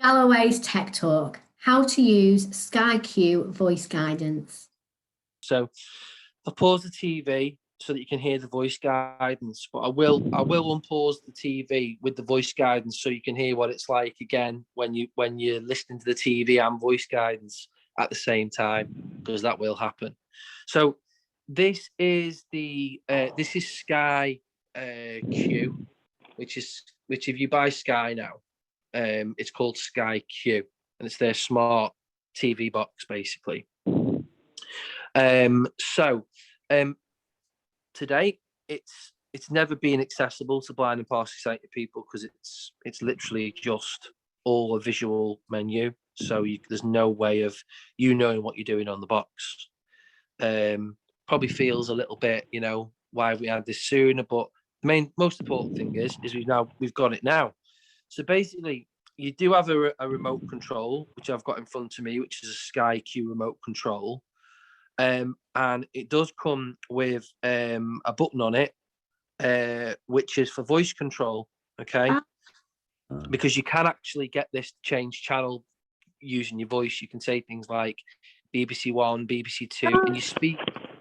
Galloway's Tech Talk, how to use SkyQ voice guidance. So I'll pause the TV so that you can hear the voice guidance, but I will unpause the TV with the voice guidance so you can hear what it's like again when you're listening to the TV and voice guidance at the same time, because that will happen. So this is Sky Q, which if you buy Sky now, it's called Sky Q, and it's their smart TV box basically. Today it's never been accessible to blind and partially sighted people because it's literally just all a visual menu. So there's no way of you knowing what you're doing on the box. Probably feels a little bit, why have we had this sooner? But the most important thing is we've got it now. So basically, you do have a remote control, which I've got in front of me, which is a Sky Q remote control. And it does come with a button on it, which is for voice control, okay? Because you can actually get this to change channel using your voice. You can say things like BBC One, BBC Two, and you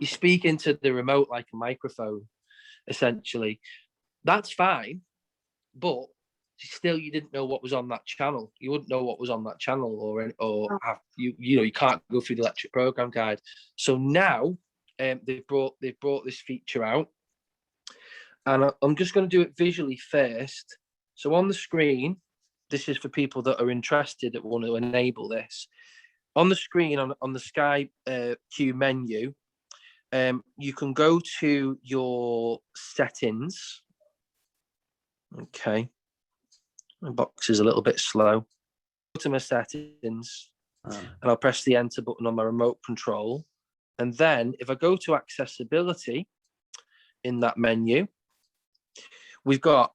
speak into the remote like a microphone, essentially. That's fine, but still you didn't know what was on that channel. You wouldn't know what was on that channel, you can't go through the electric program guide. So now they've brought this feature out, and I'm just going to do it visually first. So on the screen, this is for people that are interested that want to enable this. On the screen on the Sky Q menu, you can go to your settings. Okay. My box is a little bit slow. Go to my settings, and I'll press the enter button on my remote control. And then if I go to accessibility in that menu, we've got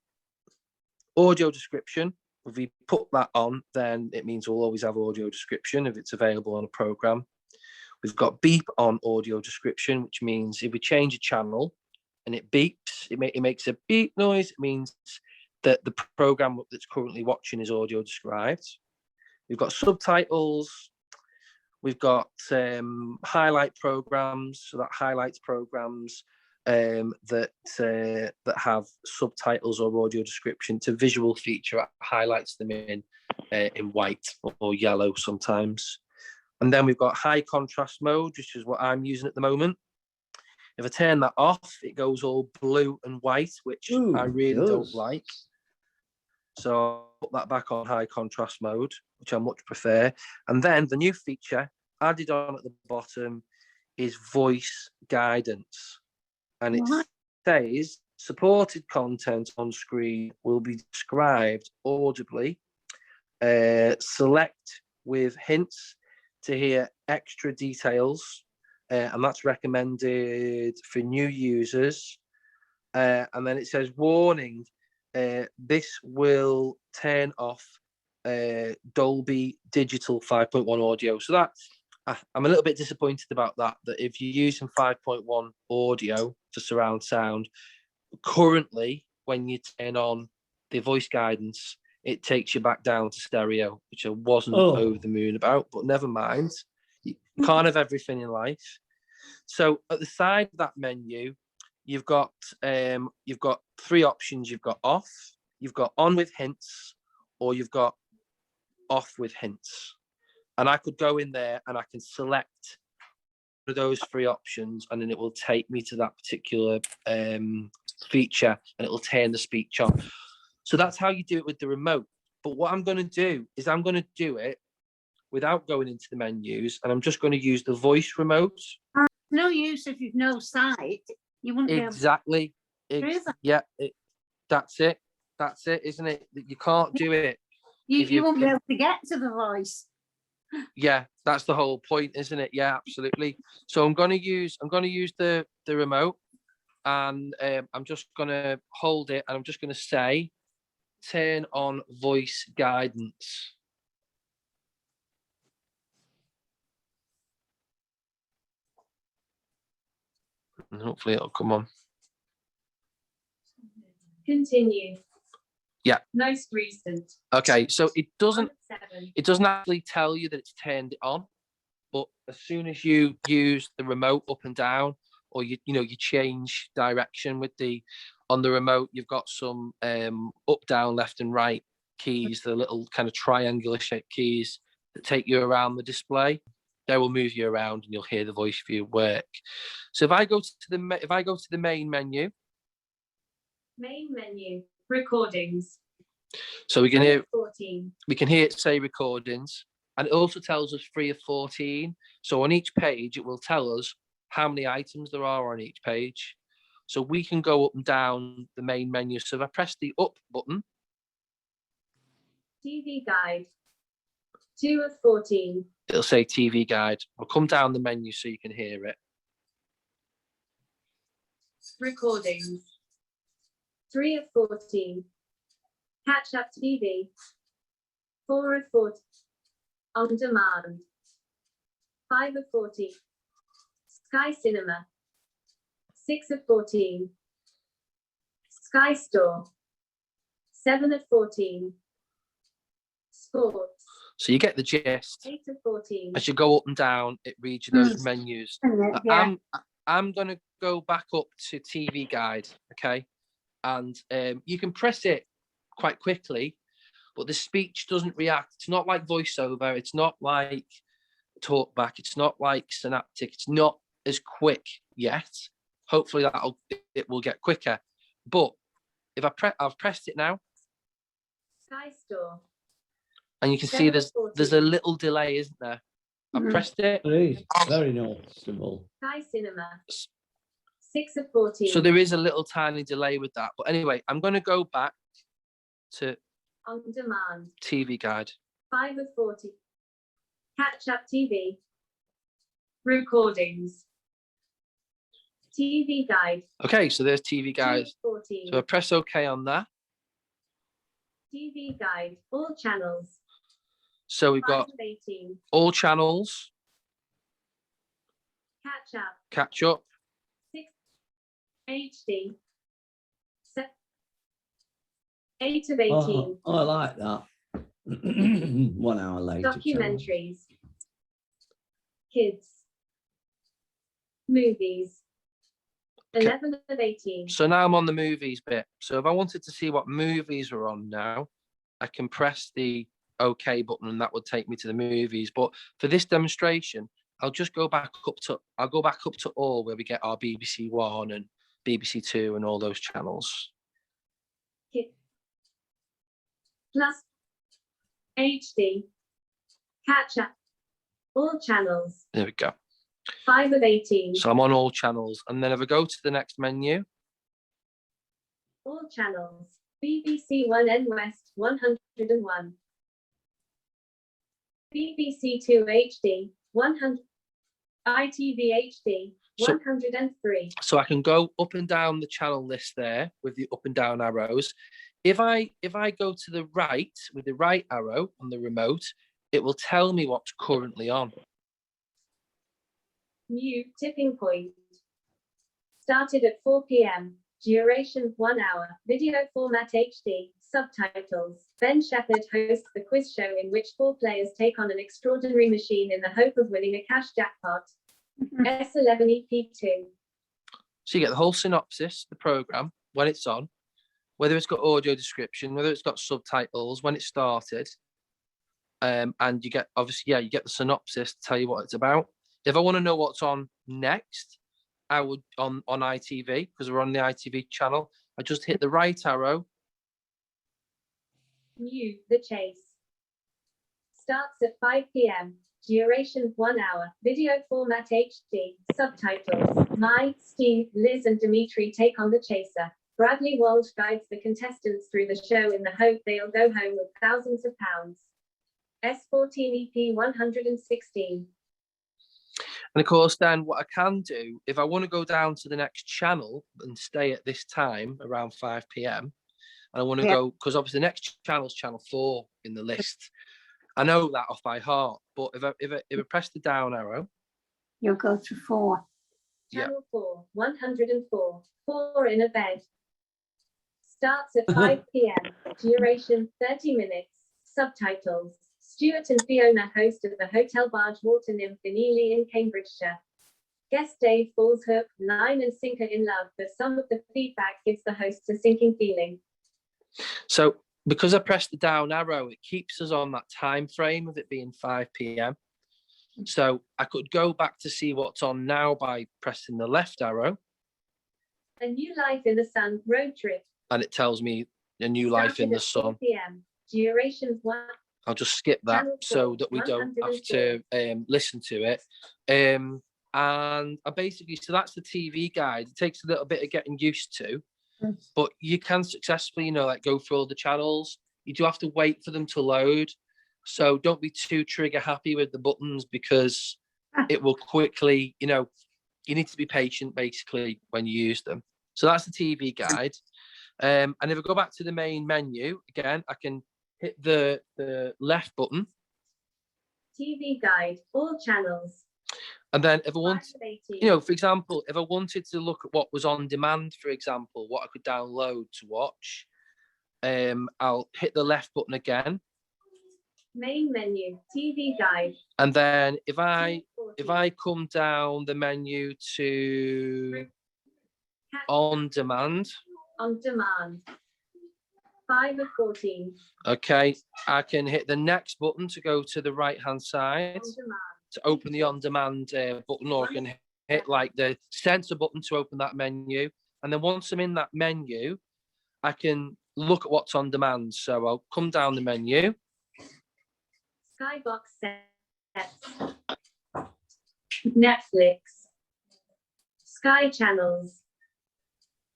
audio description. If we put that on, then it means we'll always have audio description if it's available on a program. We've got beep on audio description, which means if we change a channel and it beeps, it makes a beep noise, it means that the program that's currently watching is audio described. We've got subtitles. We've got highlight programs, so that highlights programs that have subtitles or audio description. It's a visual feature. It highlights them in white or yellow sometimes. And then we've got high contrast mode, which is what I'm using at the moment. If I turn that off, it goes all blue and white, which I really don't like. So I'll put that back on high contrast mode, which I much prefer. And then the new feature added on at the bottom is voice guidance. And it says supported content on screen will be described audibly. Select with hints to hear extra details. And that's recommended for new users. And then it says warning. This will turn off Dolby Digital 5.1 audio. So that's, I'm a little bit disappointed about that if you're using 5.1 audio for surround sound, currently when you turn on the voice guidance, it takes you back down to stereo, which I wasn't over the moon about, but never mind. You can't have everything in life. So at the side of that menu, you've got three options. You've got off, you've got on with hints, or you've got off with hints. And I could go in there and I can select one of those three options, and then it will take me to that particular feature, and it will turn the speech on. So that's how you do it with the remote. But what I'm going to do is I'm going to do it without going into the menus, and I'm just going to use the voice remote. No use if you've no sight. You wouldn't exactly. be able to Yeah, that's it. That's it, isn't it? You can't do it. You won't be able to get to the voice. Yeah, that's the whole point, isn't it? Yeah, absolutely. So I'm going to use the remote, and I'm just going to hold it, and I'm just going to say, turn on voice guidance. And hopefully it'll come on. Continue. Most recent. Okay, so it doesn't 7. actually tell you that it's turned it on, but as soon as you use the remote up and down, or you change direction with on the remote, you've got some up, down, left and right keys, the little kind of triangular shaped keys that take you around the display. They will move you around and you'll hear the voice view work. So if I go to the main menu, Main menu. Recordings. so we can 3 hear of 14. it say recordings, and it also tells us 3 of 14. So on each page, it will tell us how many items there are on each page. So we can go up and down the main menu. So if I press the up button, TV guide. 2 of 14. it'll say TV guide. I'll come down the menu so you can hear it. Recordings. 3 of 14. Catch up TV. 4 of 14. On demand. 5 of 14. Sky Cinema. 6 of 14. Sky Store. 7 of 14. Sports. So you get the gist. 8 of 14. As you go up and down, it reads you those menus. Yeah. I'm going to go back up to TV guide, okay? And you can press it quite quickly, but the speech doesn't react. It's not like voiceover. It's not like talkback. It's not like synaptic. It's not as quick yet. Hopefully it will get quicker. But if I've pressed it now, Sky Store. and you can see 7 of there's 14. a little delay, isn't there? I've pressed it. There is very noticeable. Sky Cinema. 6 of 14. So there is a little tiny delay with that. But anyway, I'm going to go back to On demand. TV guide. 5 of 40. Catch up TV. Recordings. TV guide. Okay, so there's TV 2 of guide. 14. So I press OK on that. TV guide. All channels. So we've 5 got of 18. all channels, Catch up. catch up, 6. HD. 8 of 18. Oh, I like that. 1 hour later. Documentaries. Kids. Movies. Okay. 11 of 18. So now I'm on the movies bit. So if I wanted to see what movies are on now, I can press the OK button and that would take me to the movies. But for this demonstration, I'll go back up to all where we get our BBC One and BBC Two and all those channels. Kid. Plus. HD. Catch up. All channels. There we go. 5 of 18. So I'm on all channels. And then if I go to the next menu, All channels. BBC One N West 101. BBC Two HD 100. ITV HD So- 103. so I can go up and down the channel list there with the up and down arrows. If I go to the right with the right arrow on the remote, it will tell me what's currently on. New tipping point. Started at 4 p.m. Duration 1 hour. Video format HD. Subtitles. Ben Shepherd hosts the quiz show in which 4 players take on an extraordinary machine in the hope of winning a cash jackpot. S11 EP2. So you get the whole synopsis, the program, when it's on, whether it's got audio description, whether it's got subtitles, when it started, and you get you get the synopsis to tell you what it's about. If I want to know what's on next, I would on ITV, because we're on the ITV channel. I just hit the right arrow. New The Chase. Starts at 5 p.m. Duration 1 hour. Video format HD. Subtitles. Mike, Steve, Liz, and Dimitri take on the chaser. Bradley Walsh guides the contestants through the show in the hope they'll go home with thousands of pounds. S14 EP 116. And of course, then what I can do, if I want to go down to the next channel and stay at this time around 5 p.m, and I want to go, because obviously the next channel is channel 4 in the list. I know that off by heart, but if I press the down arrow, You'll go to 4. Yeah. Channel 4, 104. 4 in a bed. Starts at 5 p.m. Duration 30 minutes. Subtitles. Stuart and Fiona host of the Hotel Barge Water Nymph in Ely in Cambridgeshire. Guest Dave falls hook, line and sinker in love, but some of the feedback gives the hosts a sinking feeling. So because I pressed the down arrow, it keeps us on that time frame of it being 5 p.m. So I could go back to see what's on now by pressing the left arrow. A New Life in the Sun road trip. And it tells me A New Life in Started the at 4 Sun. p.m. Duration 1. I'll just skip that Channel so 4, that we don't have to listen to it. And I basically, so that's the TV guide. It takes a little bit of getting used to, but you can successfully, like go through all the channels. You do have to wait for them to load. So don't be too trigger happy with the buttons because it will quickly, you need to be patient basically when you use them. So that's the TV guide. And if I go back to the main menu, again, I can hit the left button. TV guide, all channels. And then if I want, 5 of 18. for example, if I wanted to look at what was on demand, for example, what I could download to watch, I'll hit the left button again. Main menu, TV guide. And then if I 14. come down the menu to on demand. On demand. 5 of 14. Okay, I can hit the next button to go to the right hand side On demand. to open the on demand button, or I can hit like the center button to open that menu. And then once I'm in that menu, I can look at what's on demand. So I'll come down the menu. Skybox sets. Netflix. Sky channels.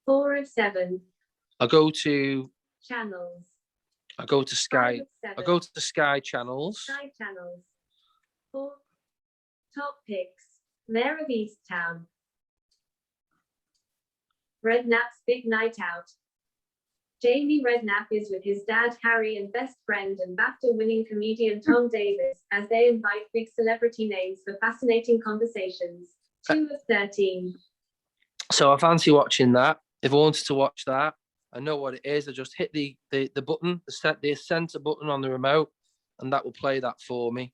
4 of 7. I go to Channels. Sky. 5 of 7. I go to the Sky channels. Sky channels. 4. Top picks. Mayor of Easttown. Redknapp's Big Night Out. Jamie Redknapp is with his dad Harry and best friend and BAFTA-winning comedian Tom Davis as they invite big celebrity names for fascinating conversations. 2 of 13. So I fancy watching that. If I wanted to watch that, I know what it is. I just hit the button, the center button on the remote, and that will play that for me.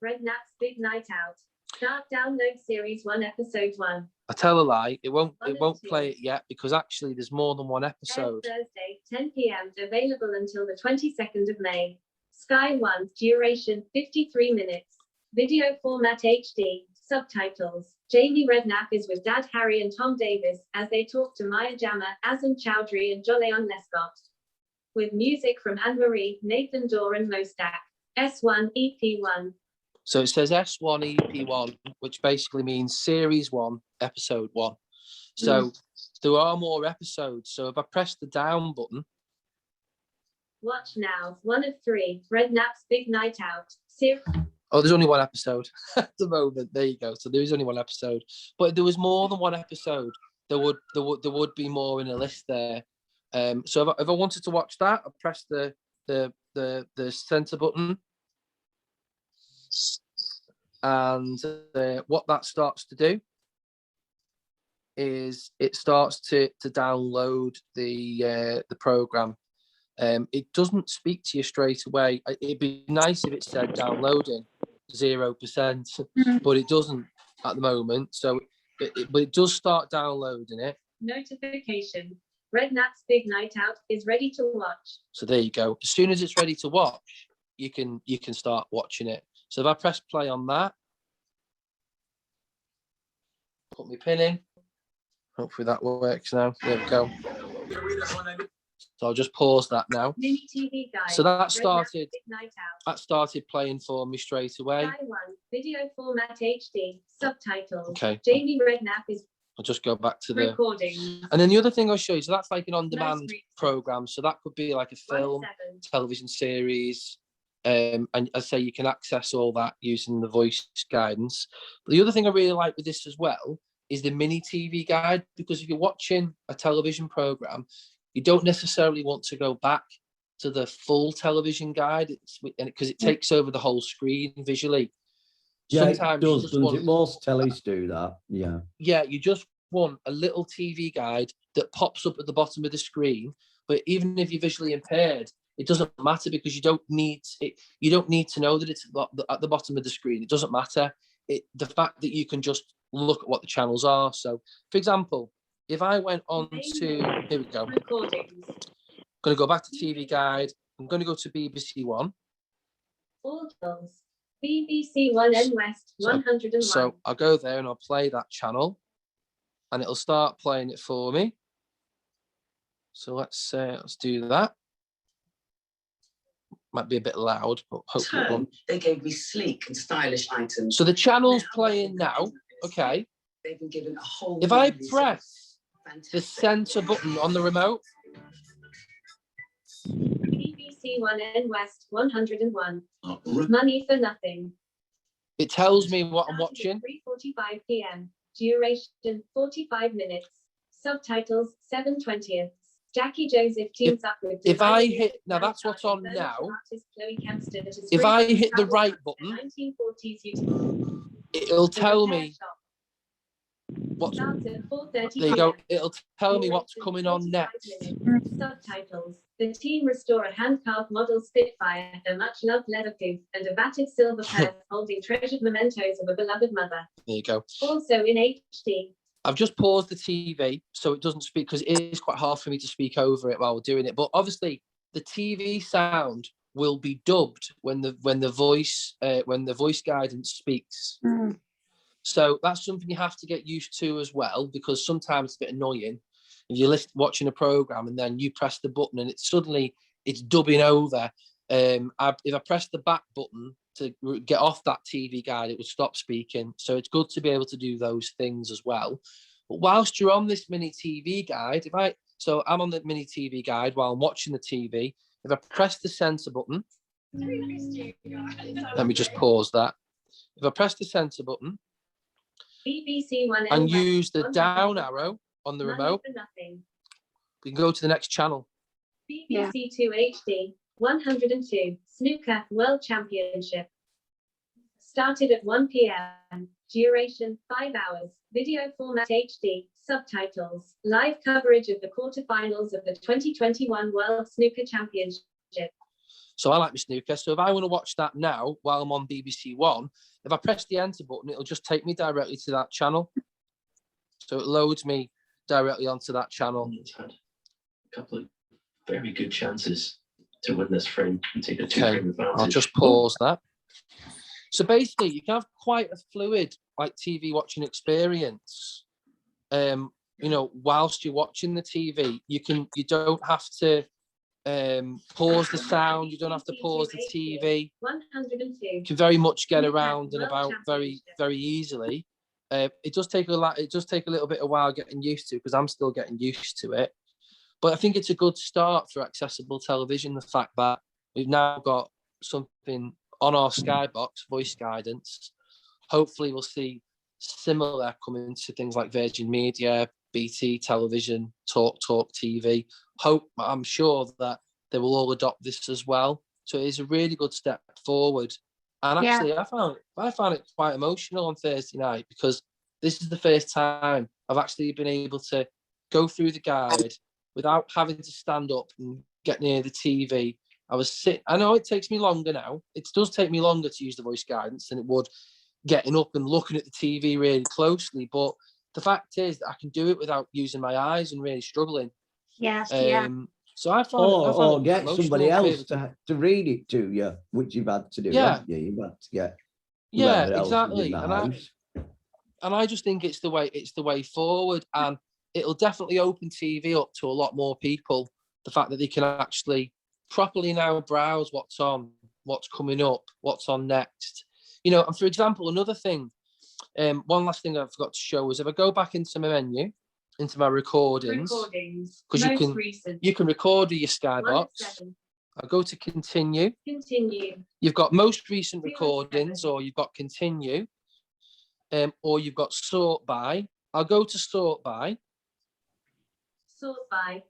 Redknapp's Big Night Out. Start download series 1 episode 1. I tell a lie. It won't One and play 2. it yet because actually there's more than one episode. Thursday, 10 p.m. Available until the 22nd of May. Sky 1, duration 53 minutes. Video format HD. Subtitles. Jamie Redknapp is with Dad Harry and Tom Davis as they talk to Maya Jama, Azam Chowdhury and Joleon Lescott. With music from Anne-Marie, Nathan Dorr and Mostak. S1 EP1. So it says S1 EP1, which basically means Series 1, Episode 1. So there are more episodes. So if I press the down button. Watch now. 1 of 3. Redknapp's Big Night Out. Oh, there's only one episode at the moment. There you go. So there is only one episode. But if there was more than one episode, there would be more in a list there. So if I wanted to watch that, I press the center button. And what that starts to do is it starts to download the program. It doesn't speak to you straight away. It'd be nice if it said downloading 0%, but it doesn't at the moment. So, but it does start downloading it. Notification. Redknapp's Big Night Out is ready to watch. So there you go. As soon as it's ready to watch, you can start watching it. So if I press play on that, put my pin in. Hopefully that works now. There we go. So I'll just pause that now. Mini TV guide. So that Redknapp's started. Big Night Out. That started playing for me straight away. Sky 1, video format HD, subtitles. Okay. Jamie Redknapp is I'll just go back to the. recording. And then the other thing I'll show you, so that's like an on-demand Nice. program. So that could be like a film, 1/7. television series. And I say you can access all that using the voice guidance. But the other thing I really like with this as well is the mini TV guide, because if you're watching a television program, you don't necessarily want to go back to the full television guide because it takes over the whole screen visually. Yeah, Sometimes it you does, just doesn't want- it? Most tellies do that. Yeah. Yeah, you just want a little TV guide that pops up at the bottom of the screen But even if you're visually impaired, it doesn't matter because you don't need it. You don't need to know that it's at the bottom of the screen. It doesn't matter. The fact that you can just look at what the channels are. So, for example, if I went on to, here we go. Recordings. I'm going to go back to TV Guide. I'm going to go to BBC One. Audibles. BBC One N West 101. So I'll go there and I'll play that channel, and it'll start playing it for me. So let's do that. Might be a bit loud, but hopefully it won't. They gave me sleek and stylish items. So the channel's playing now. Okay. They've been given a whole. If I range of press the fantastic- center button on the remote, BBC One N West 101. Oh, Money for nothing. it tells me what I'm watching. 3:45 p.m. Duration 45 minutes. Subtitles 7/20. Jackie Joseph teams up with. If I designer hit, now that's what's on furniture now. artist Chloe Kempston at a If I spring hit the travel right house in button, 1940s utility it'll tell repair me shop. what's. Starts at 4:30 There you go. p.m. It'll tell me what's Duration coming on 45 next. minutes. Subtitles. The team restore a hand-carved model Spitfire, a much-loved leather coupe, and a battered silver purse holding treasured mementos of a beloved mother. There you go. Also in HD. I've just paused the TV so it doesn't speak, because it is quite hard for me to speak over it while we're doing it. But obviously, the TV sound will be dubbed when the voice guidance speaks. So that's something you have to get used to as well, because sometimes it's a bit annoying if you're watching a program and then you press the button and it's dubbing over. If I press the back button to get off that TV guide, it would stop speaking. So it's good to be able to do those things as well. But whilst you're on this mini TV guide, so I'm on the mini TV guide while I'm watching the TV. If I press the center button, let me just pause that. If I press the center button BBC One and N West use the 101. down arrow on the Money remote, for nothing. we can go to the next channel. BBC Two HD 102 Snooker World Championship. Started at 1 p.m. Duration 5 hours. Video format HD. Subtitles. Live coverage of the quarterfinals of the 2021 World Snooker Championship. So I like my snooker. So if I want to watch that now while I'm on BBC One, if I press the enter button, it'll just take me directly to that channel. So it loads me directly onto that channel. It's had a couple of very good chances to win this frame and take a Okay, two-frame advantage. I'll just pause that. So basically, you can have quite a fluid, like, TV watching experience. Whilst you're watching the TV, you don't have to pause the sound. You don't have to pause the TV. 102. You can very much get around and about very, very easily. It does take a little bit of while getting used to, because I'm still getting used to it. But I think it's a good start for accessible television. The fact that we've now got something on our Skybox, voice guidance. Hopefully we'll see similar coming to things like Virgin Media, BT Television, Talk TV. I'm sure that they will all adopt this as well. So it is a really good step forward. And actually, I found it quite emotional on Thursday night, because this is the first time I've actually been able to go through the guide without having to stand up and get near the TV. I was sitting. I know it takes me longer now. It does take me longer to use the voice guidance than it would getting up and looking at the TV really closely. But the fact is that I can do it without using my eyes and really struggling. Yes, So I found Or it get emotional somebody to be else able to read it to you, which you've had to do. Yeah. Haven't you? You've had to get Yeah, whoever else is exactly. in the house. And I just think it's the way forward, and it'll definitely open TV up to a lot more people. The fact that they can actually properly now browse what's on, what's coming up, what's on next. And for example, another thing, one last thing I forgot to show was if I go back into my menu, into my recordings, because you can record with your Skybox. I'll go to continue. You've got most recent recordings, or you've got continue, or you've got sort by. I'll go to sort by. Sort by.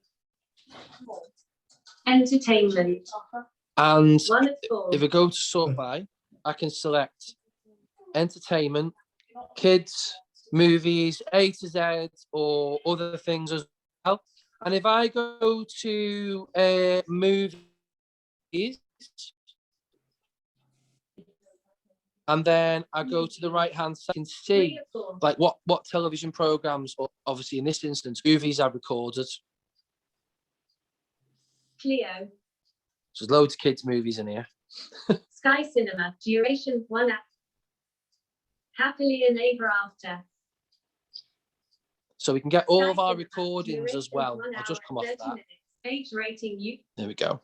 Entertainment. And 1 of 4. if I go to sort by, I can select entertainment, kids, movies, A to Z, or other things as well. And if I go to movies, and then I go to the right hand side, I can see like what television programs, or obviously in this instance, movies I've recorded. Cleo. So there's loads of kids' movies in here. Sky Cinema, duration 1 hour. Happily and ever after. So we can get all Sky of our Cinema, recordings as duration well. 1 I'll just hour, come off 30 that. minutes. Age rating you. There we go.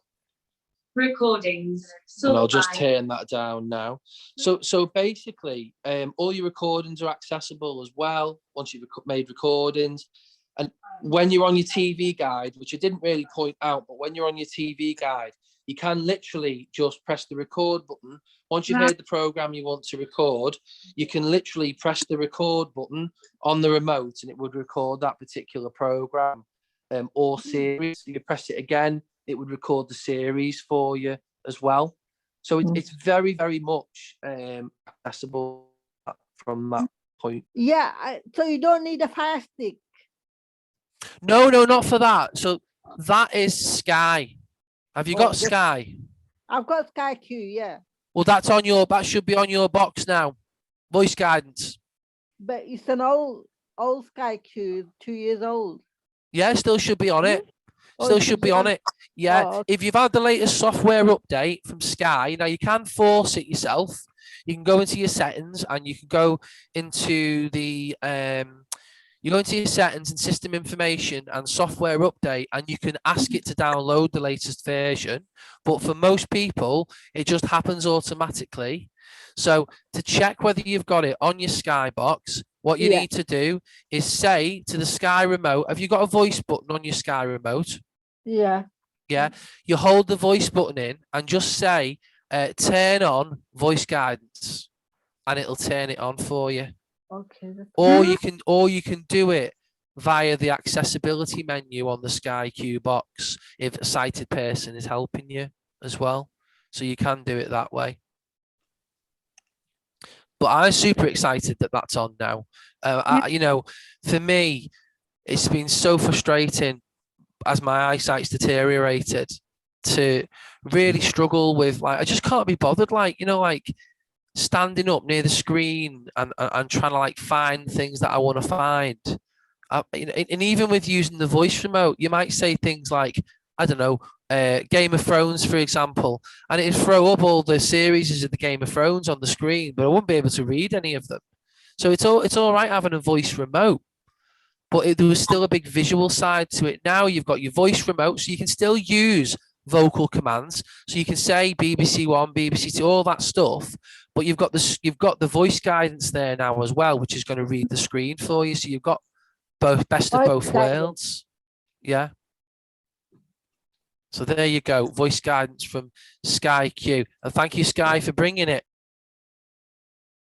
Recordings. And I'll Sort just by. turn that down now. So basically, all your recordings are accessible as well once you've made recordings. And when you're on your TV guide, which I didn't really point out, but when you're on your TV guide, you can literally just press the record button. Once you've heard the program you want to record, you can literally press the record button on the remote and it would record that particular program or series. You press it again, it would record the series for you as well. So it's very, very much accessible from that point. Yeah, so you don't need a Fire Stick. No, not for that. So that is Sky. Have you got Sky? I've got Sky Q, yeah. Well, that should be on your box now. Voice guidance. But it's an old Sky Q, 2 years old. Yeah, still should be on it. Oh, Still it should be on it. Yeah. Oh, okay. If you've had the latest software update from Sky, now you can force it yourself. You can go into your settings and you can go into the you go into your settings and system information and software update, and you can ask it to download the latest version. But for most people, it just happens automatically. So to check whether you've got it on your Sky box, what you need to do is say to the Sky remote, have you got a voice button on your Sky remote? Yeah. Yeah. You hold the voice button in and just say, turn on voice guidance, and it'll turn it on for you. Okay. Or you can do it via the accessibility menu on the Sky Q box if a sighted person is helping you as well. So you can do it that way. But I'm super excited that that's on now. You know, for me, it's been so frustrating as my eyesight's deteriorated to really struggle with, like, I just can't be bothered, like, you know, like standing up near the screen and trying to like find things that I want to find. And even with using the voice remote, you might say things like, I don't know, Game of Thrones, for example, and it'd throw up all the series of the Game of Thrones on the screen, but I wouldn't be able to read any of them. So it's all right having a voice remote, but there was still a big visual side to it. Now you've got your voice remote, so you can still use vocal commands. So you can say BBC One, BBC Two, all that stuff, but you've got the voice guidance there now as well, which is going to read the screen for you. So you've got best of both worlds. Yeah. So there you go, voice guidance from Sky Q. And thank you, Sky, for bringing it.